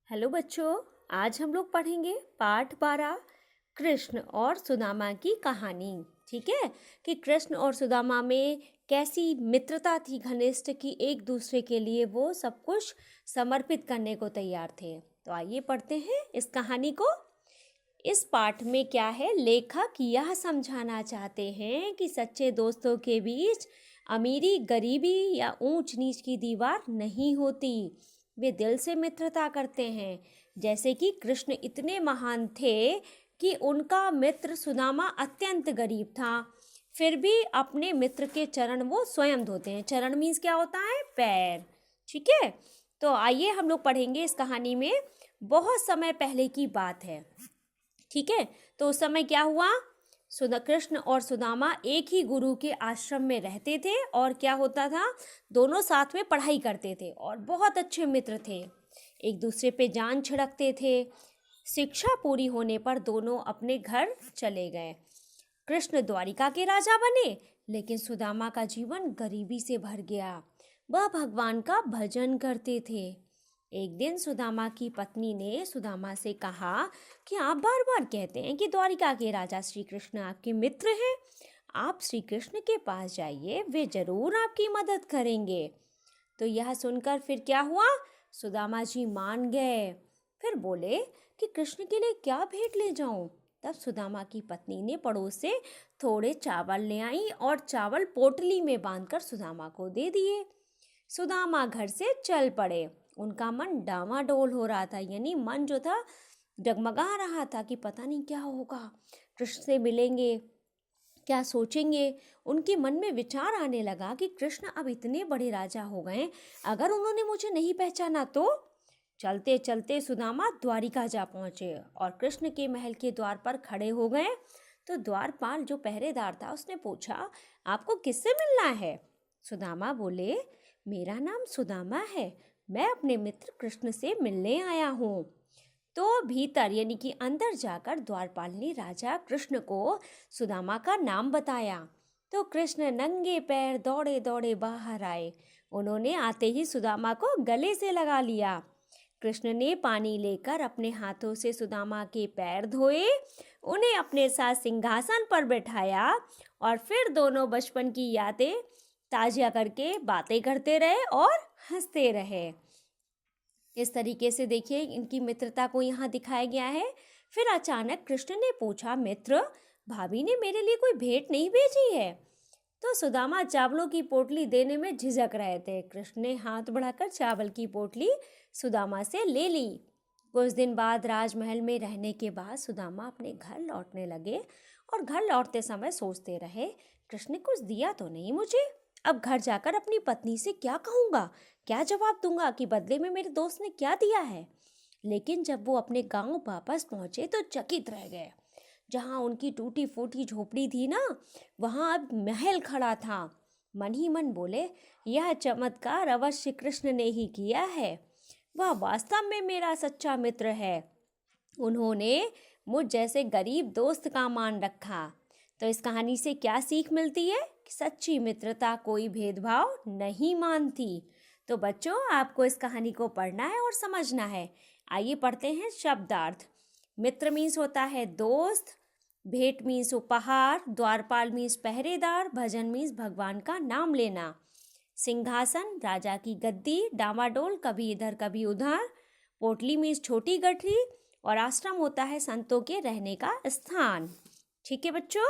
Hello बच्चों, आज हम लोग पढ़ेंगे पाठ 12 कृष्ण और सुदामा की कहानी। ठीक है कि कृष्ण और सुदामा में कैसी मित्रता थी घनिष्ठ कि एक दूसरे के लिए वो सब कुछ समर्पित करने को तैयार थे। तो आइए पढ़ते हैं इस कहानी को। इस पाठ में क्या है, लेखक यह समझाना चाहते हैं कि सच्चे दोस्तों के बीच अमीरी गरीबी या ऊंच नीच की दीवार नहीं होती। वे दिल से मित्रता करते हैं। जैसे कि कृष्ण इतने महान थे कि उनका मित्र सुदामा अत्यंत गरीब था, फिर भी अपने मित्र के चरण वो स्वयं धोते हैं। चरण मीन्स क्या होता है? पैर। ठीक है, तो आइए हम लोग पढ़ेंगे इस कहानी में। बहुत समय पहले की बात है। ठीक है, तो उस समय क्या हुआ, कृष्ण और सुदामा एक ही गुरु के आश्रम में रहते थे और क्या होता था, दोनों साथ में पढ़ाई करते थे और बहुत अच्छे मित्र थे, एक दूसरे पे जान छिड़कते थे। शिक्षा पूरी होने पर दोनों अपने घर चले गए। कृष्ण द्वारिका के राजा बने, लेकिन सुदामा का जीवन गरीबी से भर गया। वह भगवान का भजन करते थे। एक दिन सुदामा की पत्नी ने सुदामा से कहा कि आप बार बार कहते हैं कि द्वारिका के राजा श्री कृष्ण आपके मित्र हैं। आप श्री कृष्ण के पास जाइए, वे जरूर आपकी मदद करेंगे। तो यह सुनकर फिर क्या हुआ, सुदामा जी मान गए। फिर बोले कि कृष्ण के लिए क्या भेंट ले जाऊं। तब सुदामा की पत्नी ने पड़ोस से थोड़े चावल ले आई और चावल पोटली में बांधकर सुदामा को दे दिए। सुदामा घर से चल पड़े। उनका मन डामाडोल हो रहा था, यानी मन जो था डगमगा रहा था कि पता नहीं क्या होगा, कृष्ण से मिलेंगे, क्या सोचेंगे। उनके मन में विचार आने लगा कि कृष्ण अब इतने बड़े राजा हो गए, अगर उन्होंने मुझे नहीं पहचाना तो। चलते चलते सुदामा द्वारिका जा पहुंचे और कृष्ण के महल के द्वार पर खड़े हो गए। तो द्वारपाल जो पहरेदार था उसने पूछा, आपको किससे मिलना है? सुदामा बोले, मेरा नाम सुदामा है, मैं अपने मित्र कृष्ण से मिलने आया हूँ। तो भीतर यानी कि अंदर जाकर द्वारपाल ने राजा कृष्ण को सुदामा का नाम बताया। तो कृष्ण नंगे पैर दौड़े दौड़े बाहर आए। उन्होंने आते ही सुदामा को गले से लगा लिया। कृष्ण ने पानी लेकर अपने हाथों से सुदामा के पैर धोए, उन्हें अपने साथ सिंहासन पर बैठाया और फिर दोनों बचपन की यादें ताज़ा करके बातें करते रहे और हंसते रहे। इस तरीके से देखिए इनकी मित्रता को यहाँ दिखाया गया है। फिर अचानक कृष्ण ने पूछा, मित्र, भाभी ने मेरे लिए कोई भेंट नहीं भेजी है? तो सुदामा चावलों की पोटली देने में झिझक रहे थे। कृष्ण ने हाथ बढ़ाकर चावल की पोटली सुदामा से ले ली। कुछ दिन बाद राजमहल में रहने के बाद सुदामा अपने घर लौटने लगे और घर लौटते समय सोचते रहे, कृष्ण ने कुछ दिया तो नहीं मुझे, अब घर जाकर अपनी पत्नी से क्या कहूँगा, क्या जवाब दूंगा कि बदले में मेरे दोस्त ने क्या दिया है। लेकिन जब वो अपने गांव वापस पहुंचे तो चकित रह गए। जहां उनकी टूटी फूटी झोपड़ी थी ना, वहां अब महल खड़ा था। मन ही मन बोले, यह चमत्कार अवश्य कृष्ण ने ही किया है, वह वास्तव में मेरा सच्चा मित्र है। उन्होंने मुझ जैसे गरीब दोस्त का मान रखा। तो इस कहानी से क्या सीख मिलती है कि सच्ची मित्रता कोई भेदभाव नहीं मानती। तो बच्चों, आपको इस कहानी को पढ़ना है और समझना है। आइए पढ़ते हैं शब्दार्थ। मित्र मीन्स होता है दोस्त, भेंट मीन्स उपहार, द्वारपाल मीन्स पहरेदार, भजन मीन्स भगवान का नाम लेना, सिंहासन राजा की गद्दी, डामाडोल कभी इधर कभी उधर, पोटली मीन्स छोटी गठरी और आश्रम होता है संतों के रहने का स्थान। ठीक है बच्चों।